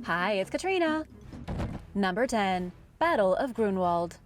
Hi, it's Katrina. Number 10. Battle of Grunwald.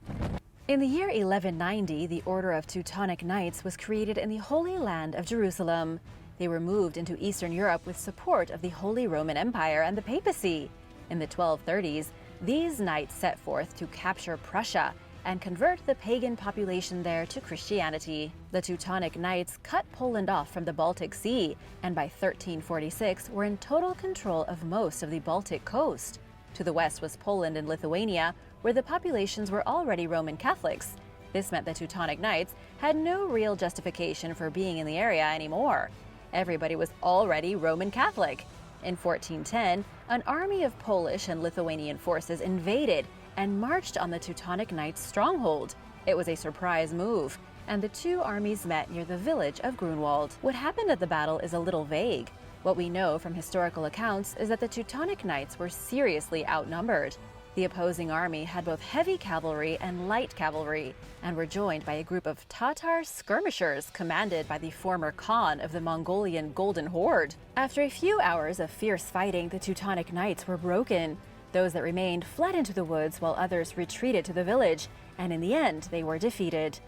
In the year 1190, the Order of Teutonic Knights was created in the Holy Land of Jerusalem. They were moved into Eastern Europe with support of the Holy Roman Empire and the papacy. In the 1230s, these knights set forth to capture Prussia and convert the pagan population there to Christianity. The Teutonic Knights cut Poland off from the Baltic Sea, and by 1346 were in total control of most of the Baltic coast. To the west was Poland and Lithuania, where the populations were already Roman Catholics. This meant the Teutonic Knights had no real justification for being in the area anymore. Everybody was already Roman Catholic. In 1410, an army of Polish and Lithuanian forces invaded and marched on the Teutonic Knights' stronghold. It was a surprise move, and the two armies met near the village of Grunwald. What happened at the battle is a little vague. What we know from historical accounts is that the Teutonic Knights were seriously outnumbered. The opposing army had both heavy cavalry and light cavalry, and were joined by a group of Tatar skirmishers commanded by the former Khan of the Mongolian Golden Horde. After a few hours of fierce fighting, the Teutonic Knights were broken. Those that remained fled into the woods while others retreated to the village, and in the end, they were defeated.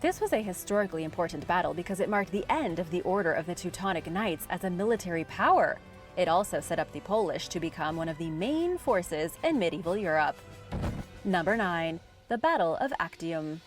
This was a historically important battle because it marked the end of the Order of the Teutonic Knights as a military power. It also set up the Polish to become one of the main forces in medieval Europe. Number 9. The Battle of Actium.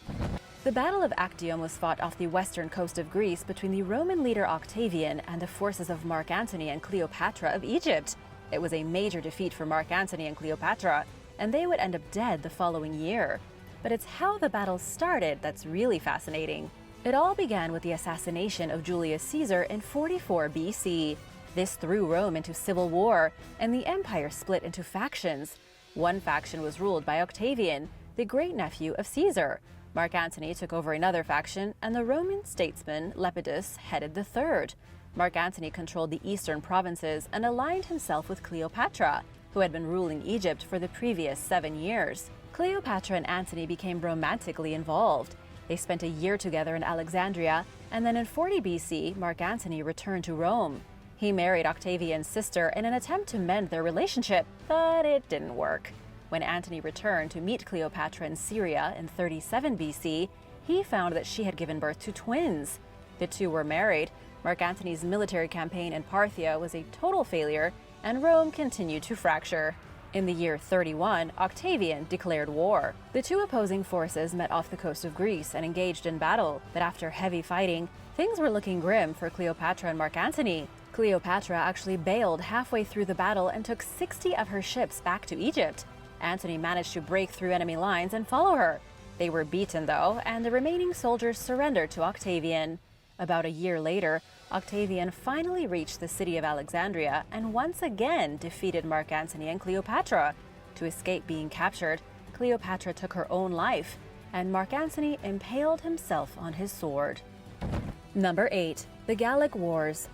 The Battle of Actium was fought off the western coast of Greece between the Roman leader Octavian and the forces of Mark Antony and Cleopatra of Egypt. It was a major defeat for Mark Antony and Cleopatra, and they would end up dead the following year. But it's how the battle started that's really fascinating. It all began with the assassination of Julius Caesar in 44 BC. This threw Rome into civil war, and the empire split into factions. One faction was ruled by Octavian, the great-nephew of Caesar. Mark Antony took over another faction, and the Roman statesman Lepidus headed the third. Mark Antony controlled the eastern provinces and aligned himself with Cleopatra, who had been ruling Egypt for the previous 7 years. Cleopatra and Antony became romantically involved. They spent a year together in Alexandria, and then in 40 BC, Mark Antony returned to Rome. He married Octavian's sister in an attempt to mend their relationship, but it didn't work. When Antony returned to meet Cleopatra in Syria in 37 BC, he found that she had given birth to twins. The two were married. Mark Antony's military campaign in Parthia was a total failure, and Rome continued to fracture. In the year 31, Octavian declared war. The two opposing forces met off the coast of Greece and engaged in battle, but after heavy fighting, things were looking grim for Cleopatra and Mark Antony. Cleopatra actually bailed halfway through the battle and took 60 of her ships back to Egypt. Antony managed to break through enemy lines and follow her. They were beaten, though, and the remaining soldiers surrendered to Octavian. About a year later, Octavian finally reached the city of Alexandria and once again defeated Mark Antony and Cleopatra. To escape being captured, Cleopatra took her own life, and Mark Antony impaled himself on his sword. Number 8. The Gallic Wars.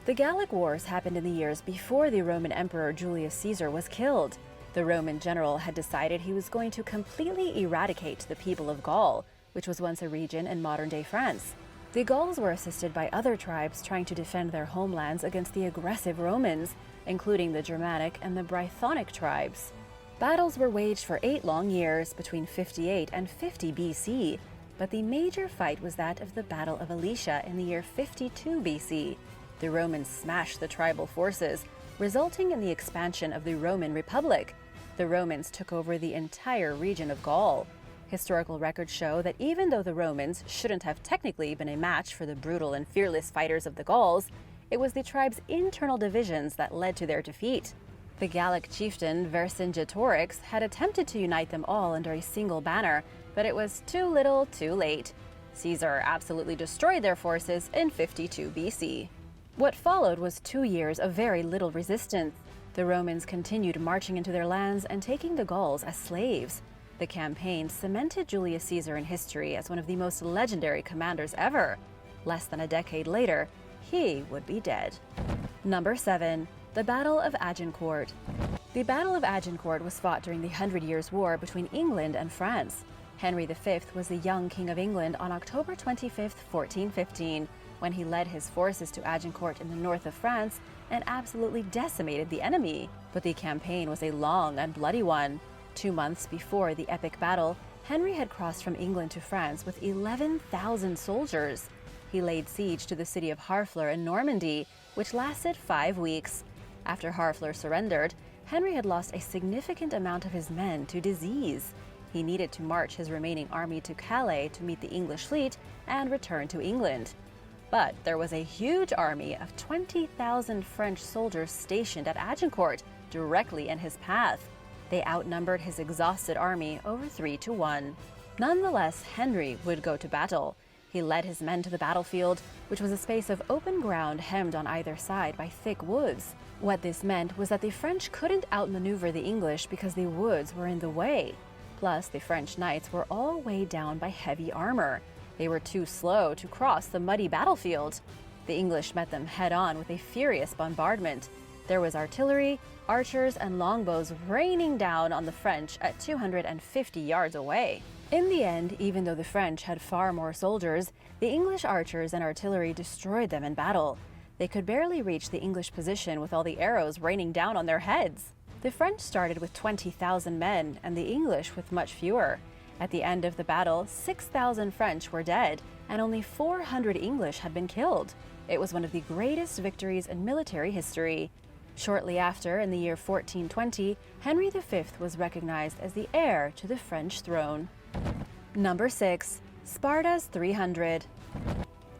The Gallic Wars happened in the years before the Roman Emperor Julius Caesar was killed. The Roman general had decided he was going to completely eradicate the people of Gaul, which was once a region in modern-day France. The Gauls were assisted by other tribes trying to defend their homelands against the aggressive Romans, including the Germanic and the Brythonic tribes. Battles were waged for 8 long years between 58 and 50 BC, but the major fight was that of the Battle of Alesia in the year 52 BC. The Romans smashed the tribal forces, resulting in the expansion of the Roman Republic. The Romans took over the entire region of Gaul. Historical records show that even though the Romans shouldn't have technically been a match for the brutal and fearless fighters of the Gauls, it was the tribe's internal divisions that led to their defeat. The Gallic chieftain Vercingetorix had attempted to unite them all under a single banner, but it was too little, too late. Caesar absolutely destroyed their forces in 52 BC. What followed was 2 years of very little resistance. The Romans continued marching into their lands and taking the Gauls as slaves. The campaign cemented Julius Caesar in history as one of the most legendary commanders ever. Less than a decade later, he would be dead. Number 7. The Battle of Agincourt. The Battle of Agincourt was fought during the 100 Years' War between England and France. Henry V was the young King of England on October 25, 1415. when he led his forces to Agincourt in the north of France and absolutely decimated the enemy. But the campaign was a long and bloody one. 2 months before the epic battle, Henry had crossed from England to France with 11,000 soldiers. He laid siege to the city of Harfleur in Normandy, which lasted 5 weeks. After Harfleur surrendered, Henry had lost a significant amount of his men to disease. He needed to march his remaining army to Calais to meet the English fleet and return to England. But there was a huge army of 20,000 French soldiers stationed at Agincourt, directly in his path. They outnumbered his exhausted army over 3 to 1. Nonetheless, Henry would go to battle. He led his men to the battlefield, which was a space of open ground hemmed on either side by thick woods. What this meant was that the French couldn't outmaneuver the English because the woods were in the way. Plus, the French knights were all weighed down by heavy armor. They were too slow to cross the muddy battlefield. The English met them head-on with a furious bombardment. There was artillery, archers, and longbows raining down on the French at 250 yards away. In the end, even though the French had far more soldiers, the English archers and artillery destroyed them in battle. They could barely reach the English position with all the arrows raining down on their heads. The French started with 20,000 men, and the English with much fewer. At the end of the battle, 6,000 French were dead, and only 400 English had been killed. It was one of the greatest victories in military history. Shortly after, in the year 1420, Henry V was recognized as the heir to the French throne. Number 6. Sparta's 300.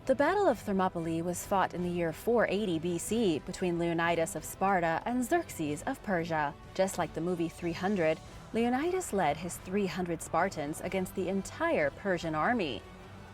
The Battle of Thermopylae was fought in the year 480 BC between Leonidas of Sparta and Xerxes of Persia. Just like the movie 300, Leonidas led his 300 Spartans against the entire Persian army.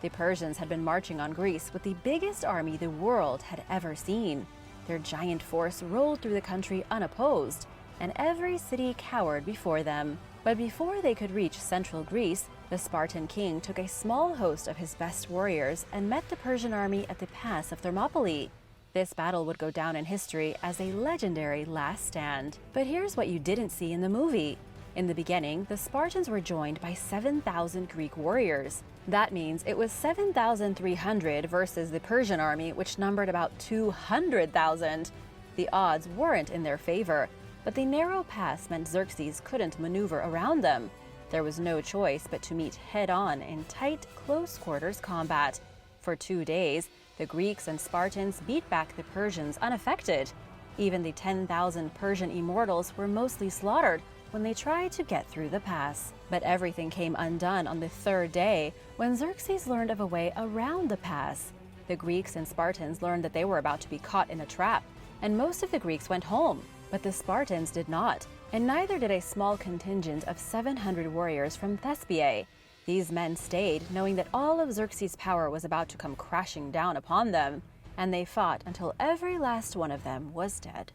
The Persians had been marching on Greece with the biggest army the world had ever seen. Their giant force rolled through the country unopposed, and every city cowered before them. But before they could reach central Greece, the Spartan king took a small host of his best warriors and met the Persian army at the pass of Thermopylae. This battle would go down in history as a legendary last stand. But here's what you didn't see in the movie. In the beginning, the Spartans were joined by 7,000 Greek warriors. That means it was 7,300 versus the Persian army, which numbered about 200,000. The odds weren't in their favor, but the narrow pass meant Xerxes couldn't maneuver around them. There was no choice but to meet head-on in tight, close-quarters combat. For 2 days, the Greeks and Spartans beat back the Persians unaffected. Even the 10,000 Persian immortals were mostly slaughtered when they tried to get through the pass. But everything came undone on the 3rd day when Xerxes learned of a way around the pass. The Greeks and Spartans learned that they were about to be caught in a trap, and most of the Greeks went home. But the Spartans did not, and neither did a small contingent of 700 warriors from Thespiae. These men stayed, knowing that all of Xerxes' power was about to come crashing down upon them, and they fought until every last one of them was dead.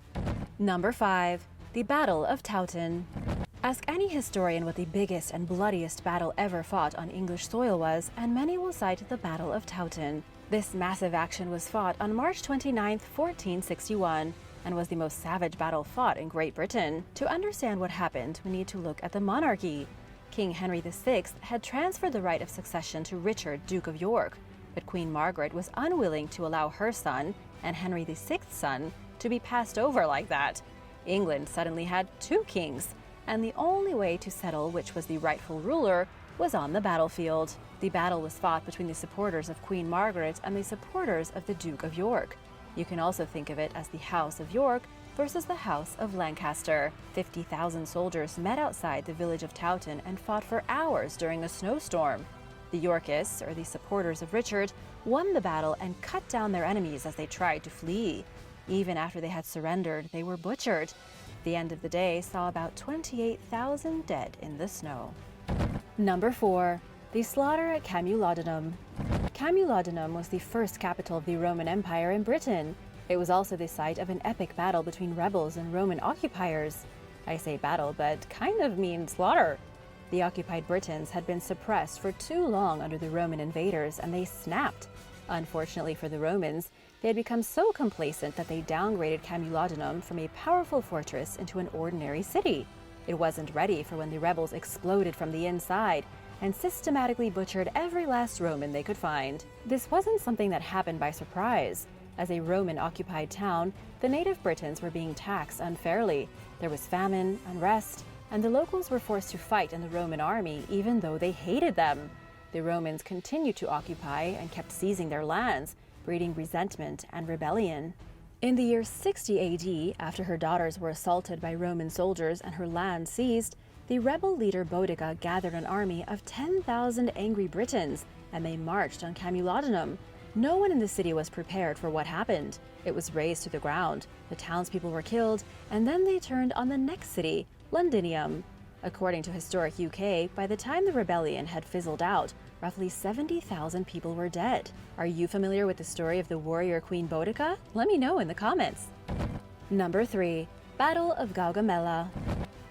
Number 5. The Battle of Towton. Ask any historian what the biggest and bloodiest battle ever fought on English soil was, and many will cite the Battle of Towton. This massive action was fought on March 29, 1461, and was the most savage battle fought in Great Britain. To understand what happened, we need to look at the monarchy. King Henry VI had transferred the right of succession to Richard, Duke of York, but Queen Margaret was unwilling to allow her son, and Henry VI's son, to be passed over like that. England suddenly had 2 kings, and the only way to settle which was the rightful ruler was on the battlefield. The battle was fought between the supporters of Queen Margaret and the supporters of the Duke of York. You can also think of it as the House of York versus the House of Lancaster. 50,000 soldiers met outside the village of Towton and fought for hours during a snowstorm. The Yorkists, or the supporters of Richard, won the battle and cut down their enemies as they tried to flee. Even after they had surrendered, they were butchered. The end of the day saw about 28,000 dead in the snow. Number 4. The slaughter at Camulodunum. Camulodunum was the first capital of the Roman Empire in Britain. It was also the site of an epic battle between rebels and Roman occupiers. I say battle, but kind of mean slaughter. The occupied Britons had been suppressed for too long under the Roman invaders, and they snapped. Unfortunately for the Romans, they had become so complacent that they downgraded Camulodunum from a powerful fortress into an ordinary city. It wasn't ready for when the rebels exploded from the inside, and systematically butchered every last Roman they could find. This wasn't something that happened by surprise. As a Roman-occupied town, the native Britons were being taxed unfairly. There was famine, unrest, and the locals were forced to fight in the Roman army even though they hated them. The Romans continued to occupy and kept seizing their lands, breeding resentment and rebellion. In the year 60 AD, after her daughters were assaulted by Roman soldiers and her land seized, the rebel leader Boudicca gathered an army of 10,000 angry Britons, and they marched on Camulodunum. No one in the city was prepared for what happened. It was razed to the ground, the townspeople were killed, and then they turned on the next city, Londinium. According to Historic UK, by the time the rebellion had fizzled out, roughly 70,000 people were dead. Are you familiar with the story of the warrior Queen Boudicca? Let me know in the comments. Number 3. Battle of Gagamela.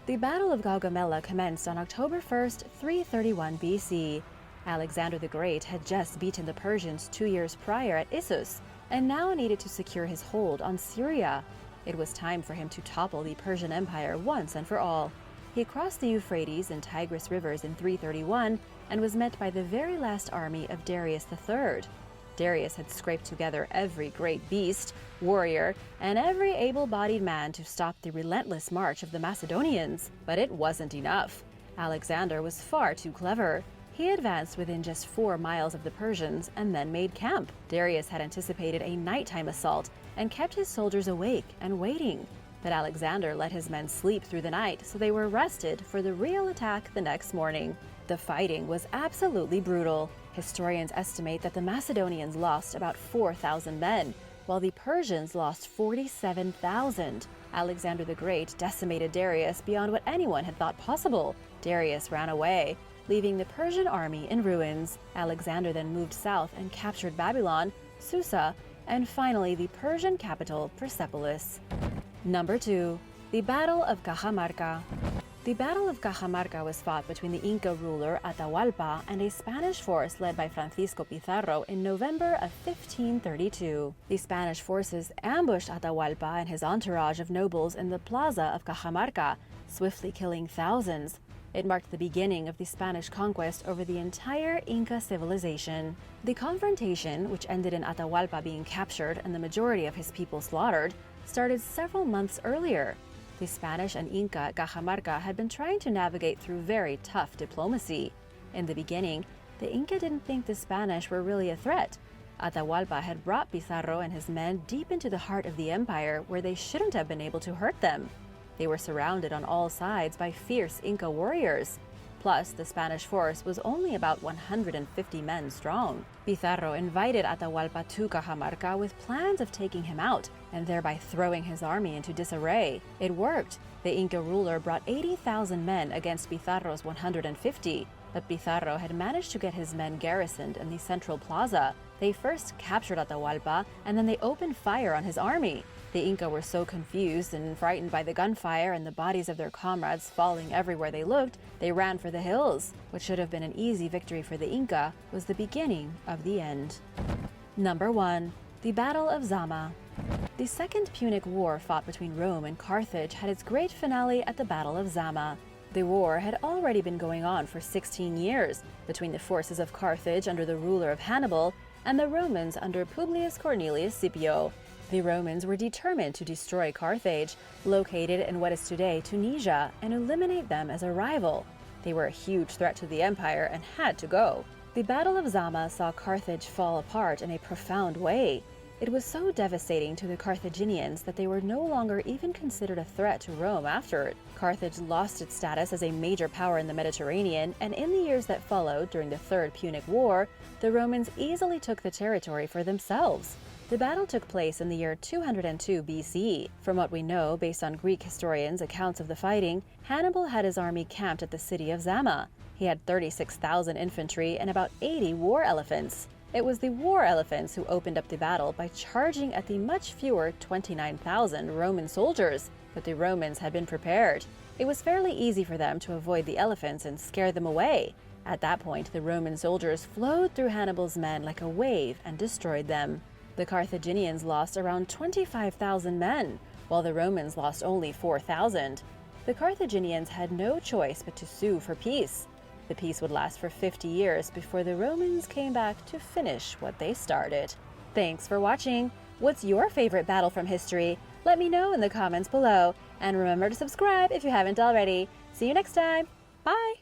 The Battle of Gagamela commenced on October 1st, 331 BC. Alexander the Great had just beaten the Persians 2 years prior at Issus, and now needed to secure his hold on Syria. It was time for him to topple the Persian Empire once and for all. He crossed the Euphrates and Tigris rivers in 331 and was met by the very last army of Darius III. Darius had scraped together every great beast, warrior, and every able-bodied man to stop the relentless march of the Macedonians. But it wasn't enough. Alexander was far too clever. He advanced within just 4 miles of the Persians and then made camp. Darius had anticipated a nighttime assault and kept his soldiers awake and waiting. But Alexander let his men sleep through the night, so they were rested for the real attack the next morning. The fighting was absolutely brutal. Historians estimate that the Macedonians lost about 4,000 men, while the Persians lost 47,000. Alexander the Great decimated Darius beyond what anyone had thought possible. Darius ran away, leaving the Persian army in ruins. Alexander then moved south and captured Babylon, Susa, and finally the Persian capital, Persepolis. Number 2. The Battle of Cajamarca. The Battle of Cajamarca was fought between the Inca ruler Atahualpa and a Spanish force led by Francisco Pizarro in November of 1532. The Spanish forces ambushed Atahualpa and his entourage of nobles in the plaza of Cajamarca, swiftly killing thousands. It marked the beginning of the Spanish conquest over the entire Inca civilization. The confrontation, which ended in Atahualpa being captured and the majority of his people slaughtered, started several months earlier. The Spanish and Inca at Cajamarca had been trying to navigate through very tough diplomacy. In the beginning, the Inca didn't think the Spanish were really a threat. Atahualpa had brought Pizarro and his men deep into the heart of the empire where they shouldn't have been able to hurt them. They were surrounded on all sides by fierce Inca warriors. Plus, the Spanish force was only about 150 men strong. Pizarro invited Atahualpa to Cajamarca with plans of taking him out and thereby throwing his army into disarray. It worked. The Inca ruler brought 80,000 men against Pizarro's 150, but Pizarro had managed to get his men garrisoned in the central plaza. They first captured Atahualpa, and then they opened fire on his army. The Inca were so confused and frightened by the gunfire and the bodies of their comrades falling everywhere they looked, they ran for the hills. What should have been an easy victory for the Inca was the beginning of the end. Number 1. The Battle of Zama. The Second Punic War fought between Rome and Carthage had its great finale at the Battle of Zama. The war had already been going on for 16 years between the forces of Carthage under the ruler of Hannibal and the Romans under Publius Cornelius Scipio. The Romans were determined to destroy Carthage, located in what is today Tunisia, and eliminate them as a rival. They were a huge threat to the empire and had to go. The Battle of Zama saw Carthage fall apart in a profound way. It was so devastating to the Carthaginians that they were no longer even considered a threat to Rome after it. Carthage lost its status as a major power in the Mediterranean, and in the years that followed, during the Third Punic War, the Romans easily took the territory for themselves. The battle took place in the year 202 BC. From what we know, based on Greek historians' accounts of the fighting, Hannibal had his army camped at the city of Zama. He had 36,000 infantry and about 80 war elephants. It was the war elephants who opened up the battle by charging at the much fewer 29,000 Roman soldiers, but the Romans had been prepared. It was fairly easy for them to avoid the elephants and scare them away. At that point, the Roman soldiers flowed through Hannibal's men like a wave and destroyed them. The Carthaginians lost around 25,000 men, while the Romans lost only 4,000. The Carthaginians had no choice but to sue for peace. The peace would last for 50 years before the Romans came back to finish what they started. Thanks for watching! What's your favorite battle from history? Let me know in the comments below. And remember to subscribe if you haven't already. See you next time! Bye!